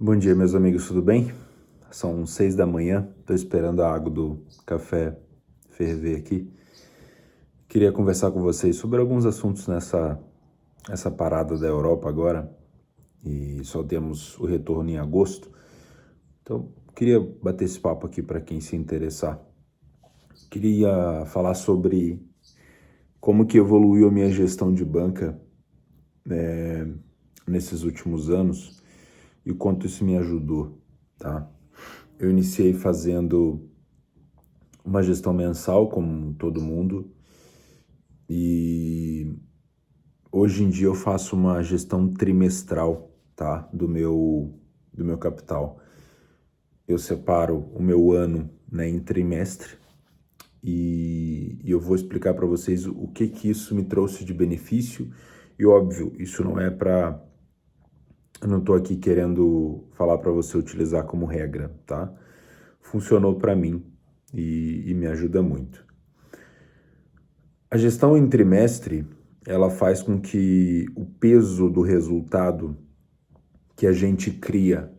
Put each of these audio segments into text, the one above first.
Bom dia, meus amigos, tudo bem? São 6 da manhã, estou esperando a água do café ferver aqui. Queria conversar com vocês sobre alguns assuntos nessa parada da Europa agora, e só temos o retorno em agosto. Então, queria bater esse papo aqui para quem se interessar. Queria falar sobre como que evoluiu a minha gestão de banca nesses últimos anos e o quanto isso me ajudou, tá? Eu iniciei fazendo uma gestão mensal, como todo mundo, e hoje em dia eu faço uma gestão trimestral, tá? Do meu capital. Eu separo o meu ano, né, em trimestre e eu vou explicar para vocês o que isso me trouxe de benefício. E óbvio, isso não é para... Eu não estou aqui querendo falar para você utilizar como regra, tá? Funcionou para mim e me ajuda muito. A gestão em trimestre, ela faz com que o peso do resultado que a gente cria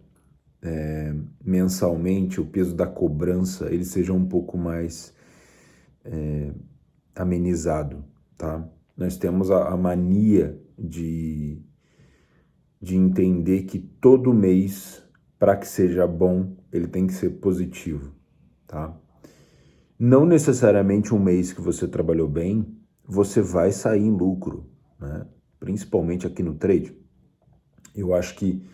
mensalmente, o peso da cobrança, ele seja um pouco mais amenizado, tá? Nós temos a mania de entender que todo mês, para que seja bom, ele tem que ser positivo, tá? Não necessariamente um mês que você trabalhou bem, você vai sair em lucro, né? Principalmente aqui no trade. Eu acho que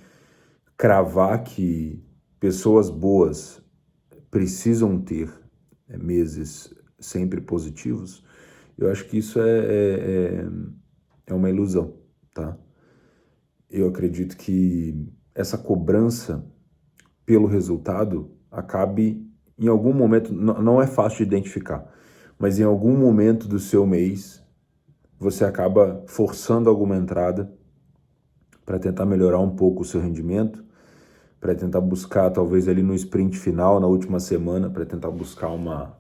cravar que pessoas boas precisam ter meses sempre positivos, eu acho que isso é uma ilusão, tá? Eu acredito que essa cobrança pelo resultado acabe em algum momento, não é fácil de identificar, mas em algum momento do seu mês você acaba forçando alguma entrada para tentar melhorar um pouco o seu rendimento, para tentar buscar talvez ali no sprint final, na última semana, para tentar buscar uma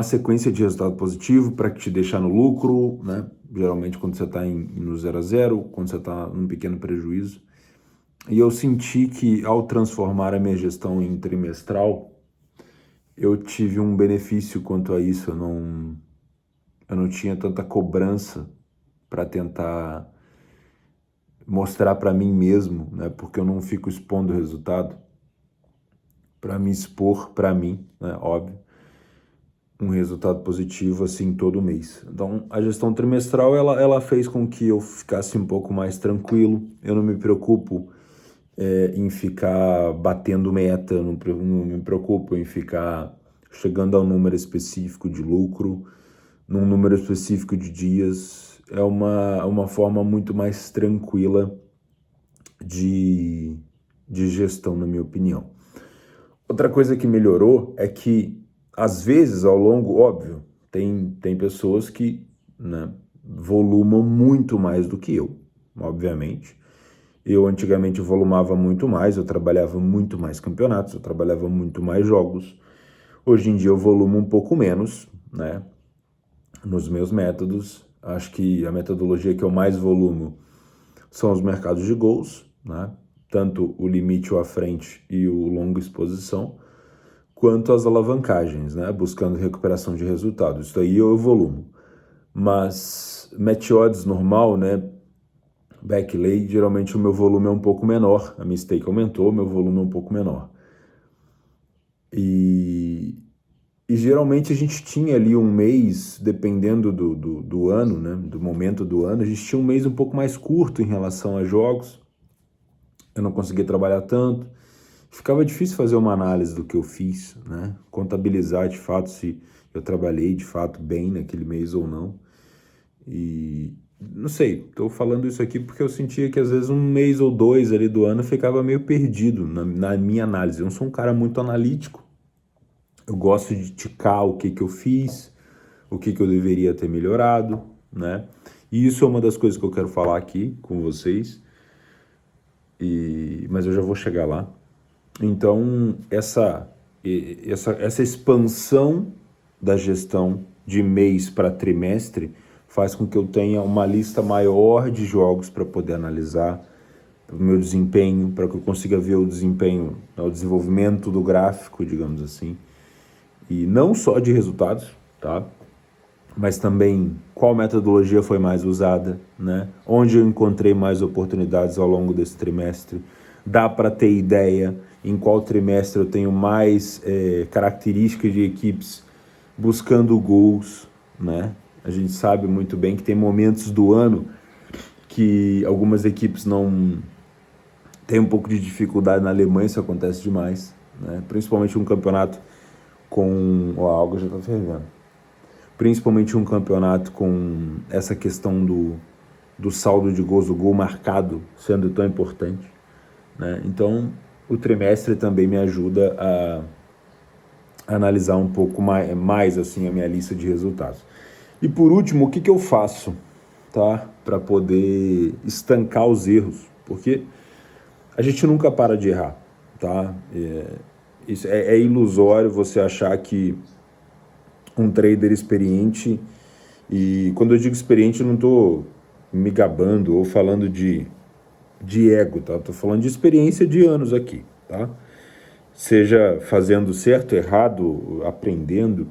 sequência de resultado positivo para te deixar no lucro, né? Geralmente quando você está no 0 a 0, quando você está num pequeno prejuízo. E eu senti que ao transformar a minha gestão em trimestral, eu tive um benefício quanto a isso. Eu não tinha tanta cobrança para tentar mostrar para mim mesmo, né? Porque eu não fico expondo o resultado, para me expor para mim, né? Óbvio, um resultado positivo assim todo mês. Então, a gestão trimestral, ela fez com que eu ficasse um pouco mais tranquilo. Eu não me preocupo em ficar batendo meta, não me preocupo em ficar chegando a um número específico de lucro, num número específico de dias. É uma forma muito mais tranquila de gestão, na minha opinião. Outra coisa que melhorou é que, às vezes, ao longo, óbvio, tem pessoas que, né, volumam muito mais do que eu, obviamente. Eu antigamente volumava muito mais, eu trabalhava muito mais campeonatos, eu trabalhava muito mais jogos. Hoje em dia eu volumo um pouco menos, né, nos meus métodos. Acho que a metodologia que eu mais volumo são os mercados de gols, né, tanto o limite ou à frente e o longa exposição, quanto as alavancagens, né, buscando recuperação de resultados. Isso aí eu volumo. Mas match odds normal, né, backlay, geralmente o meu volume é um pouco menor, a minha stake aumentou, meu volume é um pouco menor. E geralmente a gente tinha ali um mês, dependendo do ano, né, do momento do ano, a gente tinha um mês um pouco mais curto em relação a jogos. Eu não conseguia trabalhar tanto, ficava difícil fazer uma análise do que eu fiz, né, contabilizar de fato se eu trabalhei de fato bem naquele mês ou não. E não sei, estou falando isso aqui porque eu sentia que às vezes um mês ou dois ali do ano eu ficava meio perdido na minha análise. Eu não sou um cara muito analítico, eu gosto de ticar o que eu fiz, o que eu deveria ter melhorado, né? E isso é uma das coisas que eu quero falar aqui com vocês, mas eu já vou chegar lá. Então, essa expansão da gestão de mês para trimestre faz com que eu tenha uma lista maior de jogos para poder analisar o meu desempenho, para que eu consiga ver o desempenho, o desenvolvimento do gráfico, digamos assim, e não só de resultados, tá? Mas também qual metodologia foi mais usada, né? Onde eu encontrei mais oportunidades ao longo desse trimestre. Dá para ter ideia em qual trimestre eu tenho mais características de equipes buscando gols, né? A gente sabe muito bem que tem momentos do ano que algumas equipes não têm um pouco de dificuldade. Na Alemanha isso acontece demais, né? Principalmente um campeonato com... Ó, a água já está fervendo. Principalmente um campeonato com essa questão do saldo de gols, o gol marcado sendo tão importante, né? Então, o trimestre também me ajuda a analisar um pouco mais assim, a minha lista de resultados. E por último, o que eu faço, tá? Para poder estancar os erros, porque a gente nunca para de errar, tá? Isso é ilusório você achar que um trader experiente, e quando eu digo experiente eu não estou me gabando ou falando de ego, tá? Estou falando de experiência de anos aqui, tá? Seja fazendo certo, errado, aprendendo,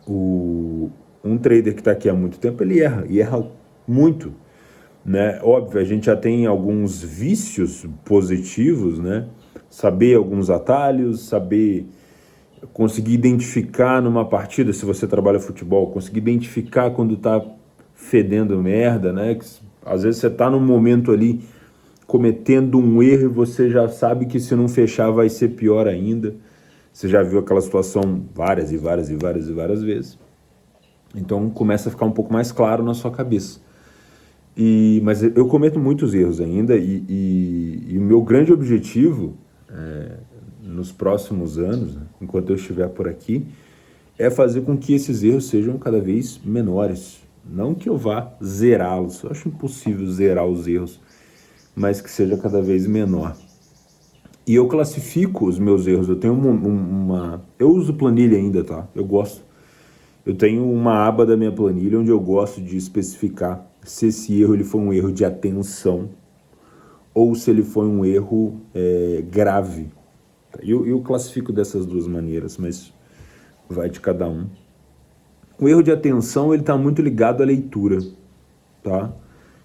um trader que está aqui há muito tempo, ele erra, e erra muito, né? Óbvio, a gente já tem alguns vícios positivos, né? Saber alguns atalhos, saber conseguir identificar numa partida, se você trabalha futebol, conseguir identificar quando tá fedendo merda, né? Que, às vezes você tá num momento ali cometendo um erro e você já sabe que se não fechar vai ser pior ainda. Você já viu aquela situação várias vezes. Então começa a ficar um pouco mais claro na sua cabeça. Mas eu cometo muitos erros ainda e o meu grande objetivo nos próximos anos, né, enquanto eu estiver por aqui, é fazer com que esses erros sejam cada vez menores. Não que eu vá zerá-los, eu acho impossível zerar os erros, mas que seja cada vez menor. E eu classifico os meus erros, eu tenho eu uso planilha ainda, tá? Eu gosto. Eu tenho uma aba da minha planilha onde eu gosto de especificar se esse erro ele foi um erro de atenção ou se ele foi um erro grave. Eu classifico dessas duas maneiras, mas vai de cada um. O erro de atenção, ele está muito ligado à leitura, tá?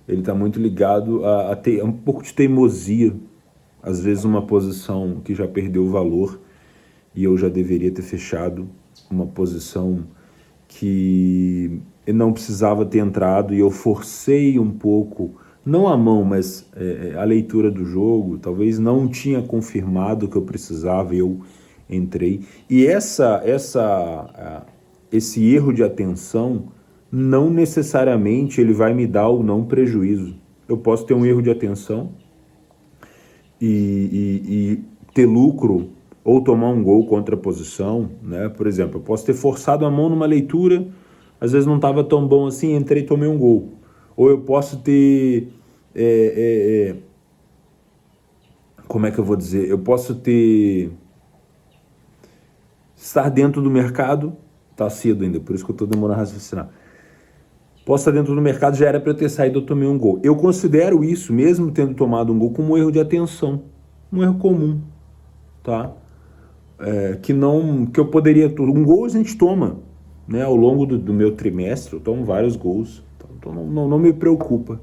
Ele está muito ligado a ter um pouco de teimosia. Às vezes uma posição que já perdeu o valor e eu já deveria ter fechado, uma posição que eu não precisava ter entrado e eu forcei um pouco, não a mão, mas a leitura do jogo, talvez não tinha confirmado o que eu precisava e eu entrei. E esse erro de atenção, não necessariamente ele vai me dar ou não prejuízo. Eu posso ter um erro de atenção e ter lucro ou tomar um gol contra a posição, né? Por exemplo, eu posso ter forçado a mão numa leitura, às vezes não estava tão bom assim, entrei e tomei um gol. Ou eu posso ter... como é que eu vou dizer? Eu posso estar dentro do mercado, tá cedo ainda, por isso que eu estou demorando a raciocinar. Posso estar dentro do mercado, já era para eu ter saído, eu tomei um gol. Eu considero isso, mesmo tendo tomado um gol, como um erro de atenção, um erro comum, tá? Que eu poderia... Um gol a gente toma, né? Ao longo do meu trimestre, eu tomo vários gols, então não me preocupa.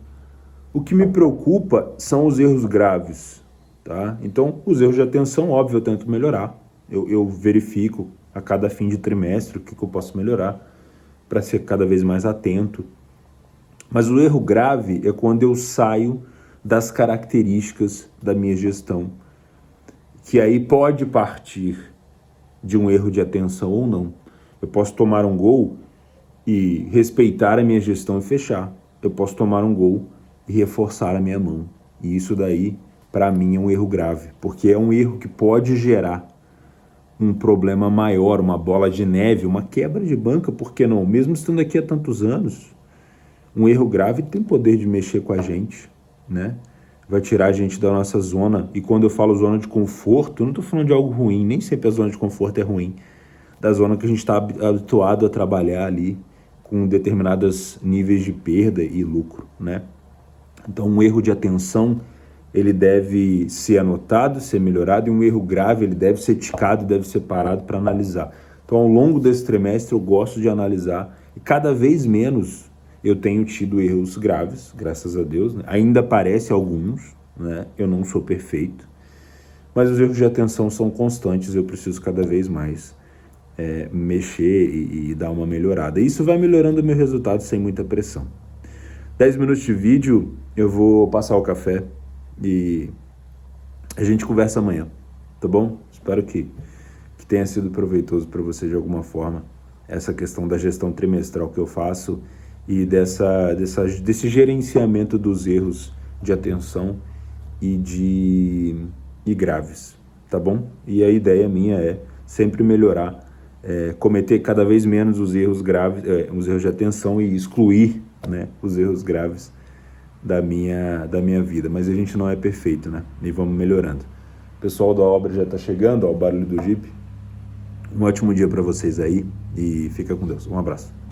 O que me preocupa são os erros graves, tá? Então, os erros de atenção, óbvio, eu tento melhorar. Eu verifico a cada fim de trimestre o que eu posso melhorar para ser cada vez mais atento. Mas o erro grave é quando eu saio das características da minha gestão, que aí pode partir de um erro de atenção ou não. Eu posso tomar um gol e respeitar a minha gestão e fechar. Eu posso tomar um gol e reforçar a minha mão. E isso daí, para mim, é um erro grave, porque é um erro que pode gerar um problema maior, uma bola de neve, uma quebra de banca, por que não? Mesmo estando aqui há tantos anos, um erro grave tem poder de mexer com a gente, né? Vai tirar a gente da nossa zona, e quando eu falo zona de conforto, eu não estou falando de algo ruim, nem sempre a zona de conforto é ruim, da zona que a gente está habituado a trabalhar ali, com determinados níveis de perda e lucro, né? Então, um erro de atenção, ele deve ser anotado, ser melhorado, e um erro grave, ele deve ser ticado, deve ser parado para analisar. Então, ao longo desse trimestre, eu gosto de analisar, e cada vez menos eu tenho tido erros graves, graças a Deus, né? Ainda aparecem alguns, né? Eu não sou perfeito, mas os erros de atenção são constantes, eu preciso cada vez mais mexer e dar uma melhorada. Isso vai melhorando o meu resultado sem muita pressão. 10 minutos de vídeo, eu vou passar o café e a gente conversa amanhã, tá bom? Espero que tenha sido proveitoso para você de alguma forma, essa questão da gestão trimestral que eu faço e desse gerenciamento dos erros de atenção e graves, tá bom? E a ideia minha é sempre melhorar, cometer cada vez menos os erros graves, os erros de atenção e excluir, né, os erros graves da minha vida. Mas a gente não é perfeito, né? E vamos melhorando. O pessoal da obra já está chegando, ó, o barulho do Jeep. Um ótimo dia para vocês aí e fica com Deus. Um abraço.